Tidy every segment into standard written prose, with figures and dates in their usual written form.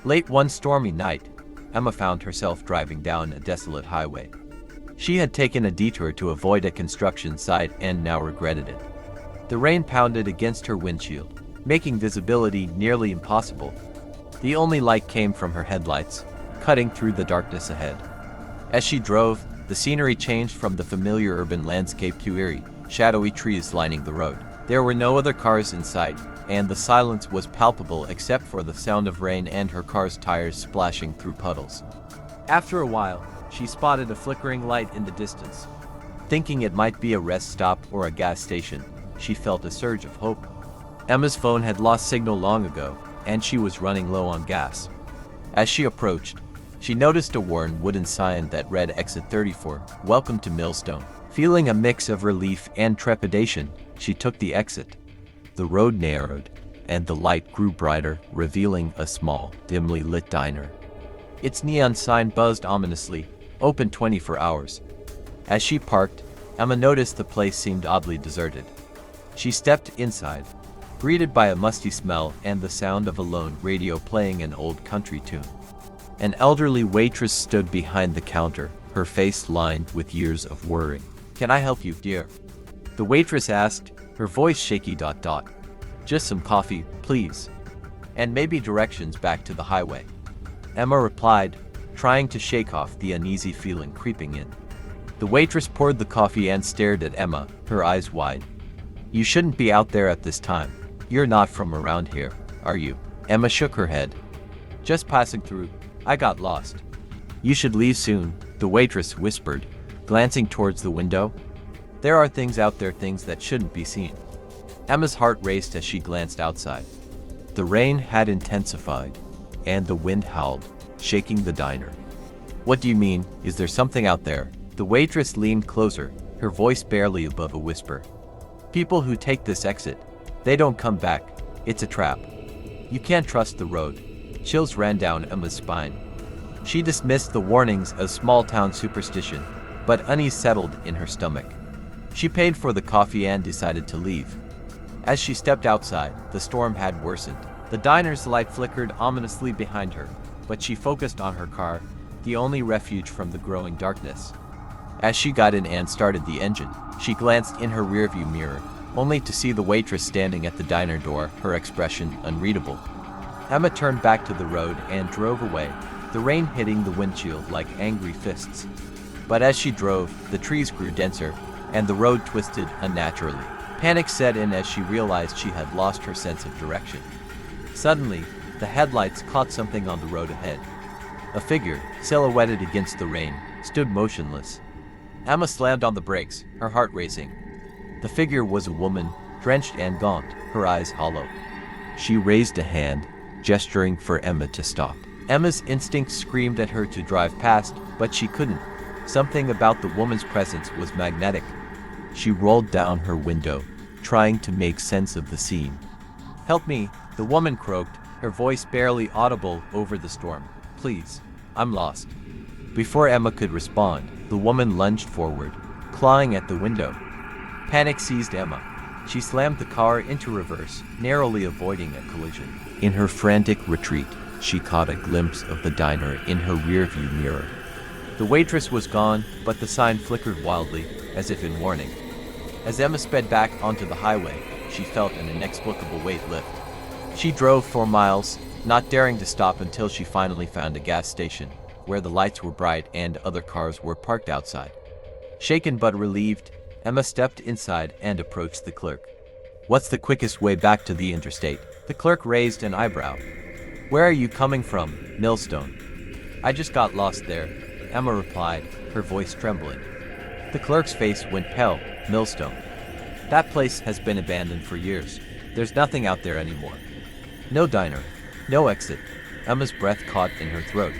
Late one stormy night, Emma found herself driving down a desolate highway. She had taken a detour to avoid a construction site and now regretted it. The rain pounded against her windshield, making visibility nearly impossible. The only light came from her headlights, cutting through the darkness ahead. As she drove, the scenery changed from the familiar urban landscape to eerie, shadowy trees lining the road. There were no other cars in sight, and the silence was palpable except for the sound of rain and her car's tires splashing through puddles. After a while, she spotted a flickering light in the distance. Thinking it might be a rest stop or a gas station, she felt a surge of hope. Emma's phone had lost signal long ago, and she was running low on gas. As she approached, she noticed a worn wooden sign that read Exit 34, Welcome to Millstone. Feeling a mix of relief and trepidation, she took the exit. The road narrowed, and the light grew brighter, revealing a small, dimly lit diner. Its neon sign buzzed ominously, open 24 hours. As she parked, Emma noticed the place seemed oddly deserted. She stepped inside, greeted by a musty smell and the sound of a lone radio playing an old country tune. An elderly waitress stood behind the counter, her face lined with years of worry. "Can I help you, dear?" the waitress asked, her voice shaky. "Just some coffee, please. And maybe directions back to the highway." Emma replied, trying to shake off the uneasy feeling creeping in. The waitress poured the coffee and stared at Emma, her eyes wide. "You shouldn't be out there at this time. You're not from around here, are you?" Emma shook her head. "Just passing through. I got lost." "You should leave soon," the waitress whispered, glancing towards the window. "There are things out there, things that shouldn't be seen." Emma's heart raced as she glanced outside. The rain had intensified, and the wind howled, shaking the diner. "What do you mean? Is there something out there?" The waitress leaned closer, her voice barely above a whisper. "People who take this exit, they don't come back. It's a trap. You can't trust the road." Chills ran down Emma's spine. She dismissed the warnings as small-town superstition, but unease settled in her stomach. She paid for the coffee and decided to leave. As she stepped outside, the storm had worsened. The diner's light flickered ominously behind her, but she focused on her car, the only refuge from the growing darkness. As she got in and started the engine, she glanced in her rearview mirror, only to see the waitress standing at the diner door, her expression unreadable. Emma turned back to the road and drove away, the rain hitting the windshield like angry fists. But as she drove, the trees grew denser, and the road twisted unnaturally. Panic set in as she realized she had lost her sense of direction. Suddenly, the headlights caught something on the road ahead. A figure, silhouetted against the rain, stood motionless. Emma slammed on the brakes, her heart racing. The figure was a woman, drenched and gaunt, her eyes hollow. She raised a hand, gesturing for Emma to stop. Emma's instinct screamed at her to drive past, but she couldn't. Something about the woman's presence was magnetic. She rolled down her window, trying to make sense of the scene. "Help me," the woman croaked, her voice barely audible over the storm. "Please, I'm lost." Before Emma could respond, the woman lunged forward, clawing at the window. Panic seized Emma. She slammed the car into reverse, narrowly avoiding a collision. In her frantic retreat, she caught a glimpse of the diner in her rearview mirror. The waitress was gone, but the sign flickered wildly, as if in warning. As Emma sped back onto the highway, she felt an inexplicable weight lift. She drove for miles, not daring to stop until she finally found a gas station, where the lights were bright and other cars were parked outside. Shaken but relieved, Emma stepped inside and approached the clerk. "What's the quickest way back to the interstate?" The clerk raised an eyebrow. "Where are you coming from, Millstone?" "I just got lost there," Emma replied, her voice trembling. The clerk's face went pale. "Millstone? That place has been abandoned for years. There's nothing out there anymore. No diner, no exit." Emma's breath caught in her throat.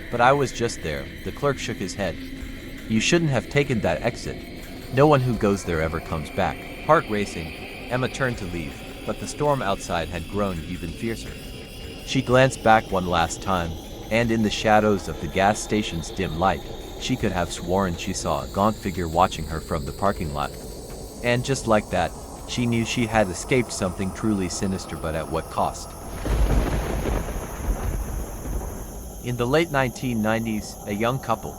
"But I was just there," the clerk shook his head. "You shouldn't have taken that exit. No one who goes there ever comes back." Heart racing, Emma turned to leave, but the storm outside had grown even fiercer. She glanced back one last time, and in the shadows of the gas station's dim light, she could have sworn she saw a gaunt figure watching her from the parking lot. And just like that, she knew she had escaped something truly sinister, but at what cost? In the late 1990s, a young couple,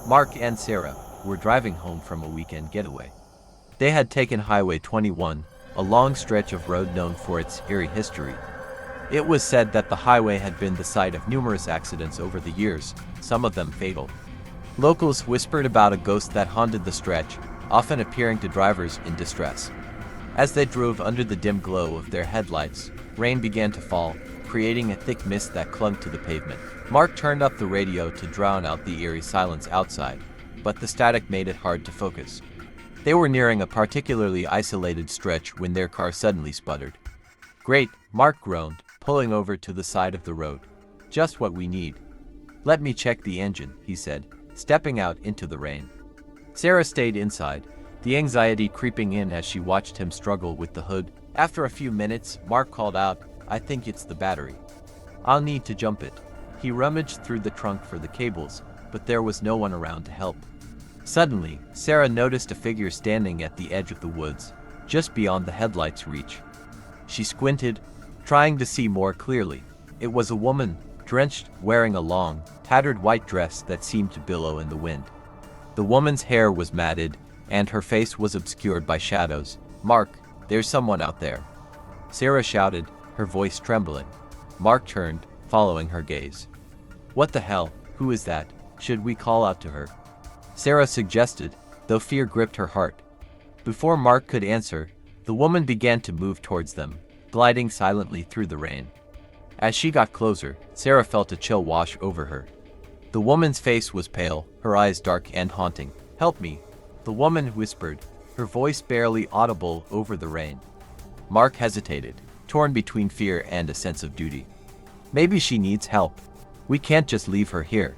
Mark and Sarah, were driving home from a weekend getaway. They had taken Highway 21, a long stretch of road known for its eerie history. It was said that the highway had been the site of numerous accidents over the years, some of them fatal. Locals whispered about a ghost that haunted the stretch, often appearing to drivers in distress. As they drove under the dim glow of their headlights, rain began to fall, creating a thick mist that clung to the pavement. Mark turned up the radio to drown out the eerie silence outside, but the static made it hard to focus. They were nearing a particularly isolated stretch when their car suddenly sputtered. "Great," Mark groaned, pulling over to the side of the road. "Just what we need." "Let me check the engine," he said, stepping out into the rain. Sarah stayed inside, the anxiety creeping in as she watched him struggle with the hood. After a few minutes, Mark called out, "I think it's the battery. I'll need to jump it." He rummaged through the trunk for the cables, but there was no one around to help. Suddenly, Sarah noticed a figure standing at the edge of the woods, just beyond the headlights' reach. She squinted, trying to see more clearly. It was a woman, drenched, wearing a long, tattered white dress that seemed to billow in the wind. The woman's hair was matted, and her face was obscured by shadows. "Mark, there's someone out there," Sarah shouted, her voice trembling. Mark turned, following her gaze. "What the hell? Who is that? Should we call out to her?" Sarah suggested, though fear gripped her heart. Before Mark could answer, the woman began to move towards them, gliding silently through the rain. As she got closer, Sarah felt a chill wash over her. The woman's face was pale, her eyes dark and haunting. "Help me," the woman whispered, her voice barely audible over the rain. Mark hesitated, torn between fear and a sense of duty. Maybe she needs help. We can't just leave her here.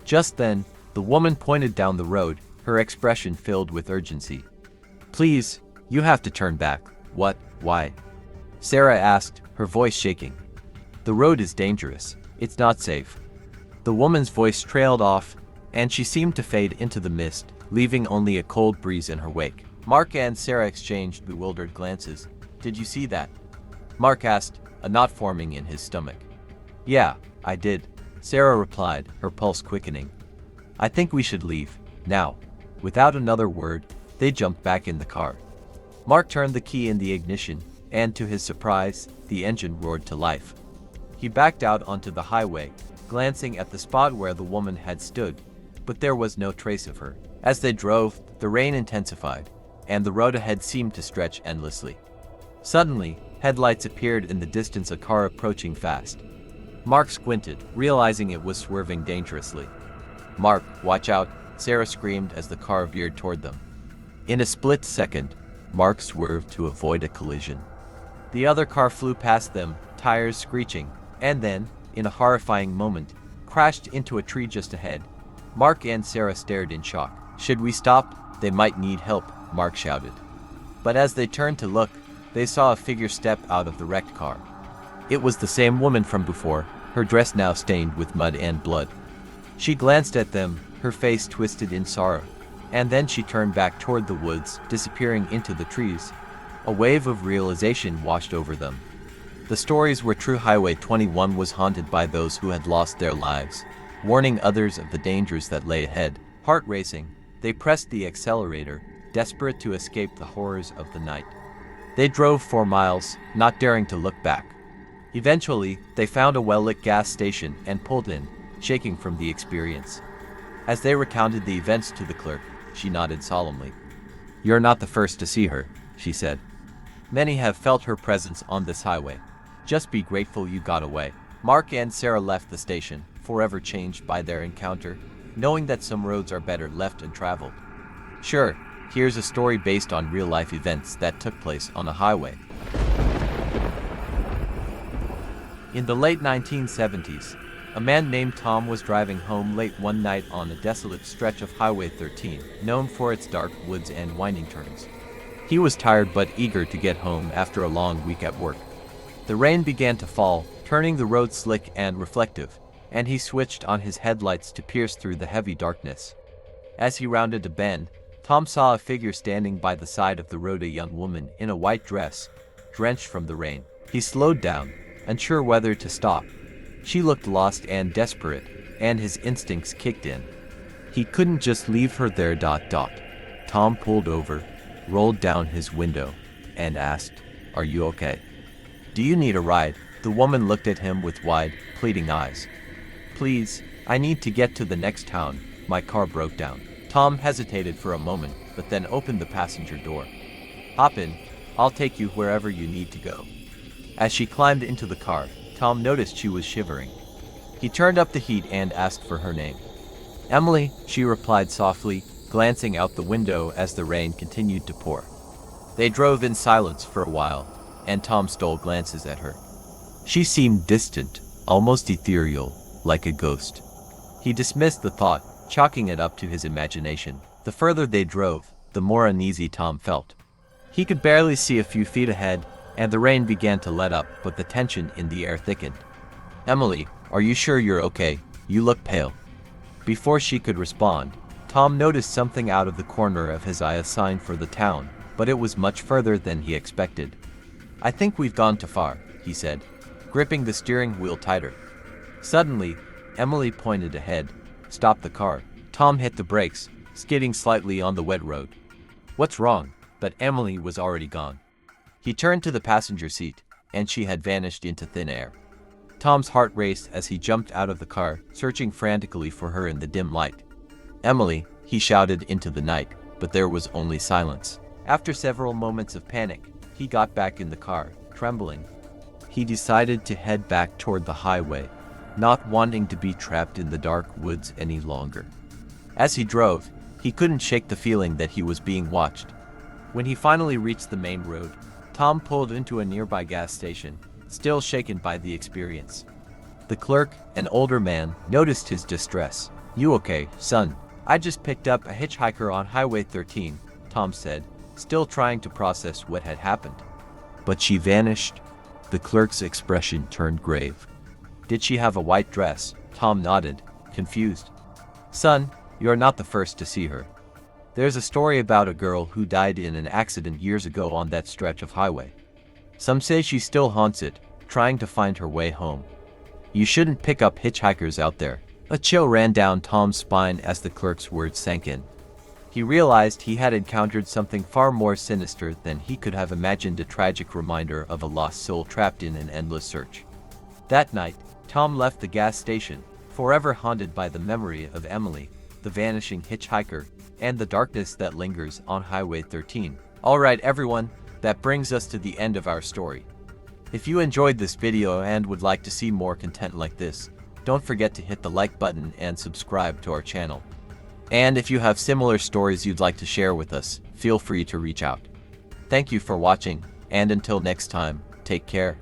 Just then, the woman pointed down the road, her expression filled with urgency. "Please, you have to turn back." "What? Why?" Sarah asked, her voice shaking. "The road is dangerous. It's not safe." The woman's voice trailed off, and she seemed to fade into the mist, leaving only a cold breeze in her wake. Mark and Sarah exchanged bewildered glances. "Did you see that?" Mark asked, a knot forming in his stomach. "Yeah, I did," Sarah replied, her pulse quickening. "I think we should leave, now." Without another word, they jumped back in the car. Mark turned the key in the ignition, and to his surprise, the engine roared to life. He backed out onto the highway, glancing at the spot where the woman had stood, but there was no trace of her. As they drove, the rain intensified, and the road ahead seemed to stretch endlessly. Suddenly, headlights appeared in the distance, a car approaching fast. Mark squinted, realizing it was swerving dangerously. "Mark, watch out," Sarah screamed as the car veered toward them. In a split second, Mark swerved to avoid a collision. The other car flew past them, tires screeching, and then, in a horrifying moment, crashed into a tree just ahead. Mark and Sarah stared in shock. "Should we stop? They might need help," Mark shouted. But as they turned to look, they saw a figure step out of the wrecked car. It was the same woman from before, her dress now stained with mud and blood. She glanced at them, her face twisted in sorrow, and then she turned back toward the woods, disappearing into the trees. A wave of realization washed over them. The stories were true. Highway 21 was haunted by those who had lost their lives, warning others of the dangers that lay ahead. Heart racing, they pressed the accelerator, desperate to escape the horrors of the night. They drove 4 miles, not daring to look back. Eventually, they found a well-lit gas station and pulled in, shaking from the experience. As they recounted the events to the clerk, she nodded solemnly. "You're not the first to see her," she said. "Many have felt her presence on this highway. Just be grateful you got away." Mark and Sarah left the station, forever changed by their encounter, knowing that some roads are better left untraveled. Sure, here's a story based on real-life events that took place on a highway. In the late 1970s, a man named Tom was driving home late one night on a desolate stretch of Highway 13, known for its dark woods and winding turns. He was tired but eager to get home after a long week at work. The rain began to fall, turning the road slick and reflective, and he switched on his headlights to pierce through the heavy darkness. As he rounded a bend, Tom saw a figure standing by the side of the road, a young woman in a white dress, drenched from the rain. He slowed down, unsure whether to stop. She looked lost and desperate, and his instincts kicked in. He couldn't just leave her there. Tom pulled over, rolled down his window, and asked, "Are you okay? Do you need a ride?" The woman looked at him with wide, pleading eyes. "Please, I need to get to the next town. My car broke down." Tom hesitated for a moment, but then opened the passenger door. "Hop in. I'll take you wherever you need to go." As she climbed into the car, Tom noticed she was shivering. He turned up the heat and asked for her name. "Emily," she replied softly, glancing out the window as the rain continued to pour. They drove in silence for a while, and Tom stole glances at her. She seemed distant, almost ethereal, like a ghost. He dismissed the thought, chalking it up to his imagination. The further they drove, the more uneasy Tom felt. He could barely see a few feet ahead, and the rain began to let up, but the tension in the air thickened. "Emily, are you sure you're okay? You look pale." Before she could respond, Tom noticed something out of the corner of his eye, a sign for the town, but it was much further than he expected. "I think we've gone too far," he said, gripping the steering wheel tighter. Suddenly, Emily pointed ahead, stopped the car. Tom hit the brakes, skidding slightly on the wet road. "What's wrong?" But Emily was already gone. He turned to the passenger seat, and she had vanished into thin air. Tom's heart raced as he jumped out of the car, searching frantically for her in the dim light. "Emily," he shouted into the night, but there was only silence. After several moments of panic, he got back in the car, trembling. He decided to head back toward the highway, not wanting to be trapped in the dark woods any longer. As he drove, he couldn't shake the feeling that he was being watched. When he finally reached the main road, Tom pulled into a nearby gas station, still shaken by the experience. The clerk, an older man, noticed his distress. "You okay, son?" "I just picked up a hitchhiker on Highway 13, Tom said, still trying to process what had happened. "But she vanished." The clerk's expression turned grave. "Did she have a white dress?" Tom nodded, confused. "Son, you're not the first to see her. There's a story about a girl who died in an accident years ago on that stretch of highway. Some say she still haunts it, trying to find her way home. You shouldn't pick up hitchhikers out there." A chill ran down Tom's spine as the clerk's words sank in. He realized he had encountered something far more sinister than he could have imagined, a tragic reminder of a lost soul trapped in an endless search. That night, Tom left the gas station, forever haunted by the memory of Emily, the vanishing hitchhiker, and the darkness that lingers on Highway 13. Alright everyone, that brings us to the end of our story. If you enjoyed this video and would like to see more content like this, don't forget to hit the like button and subscribe to our channel. And if you have similar stories you'd like to share with us, feel free to reach out. Thank you for watching, and until next time, take care.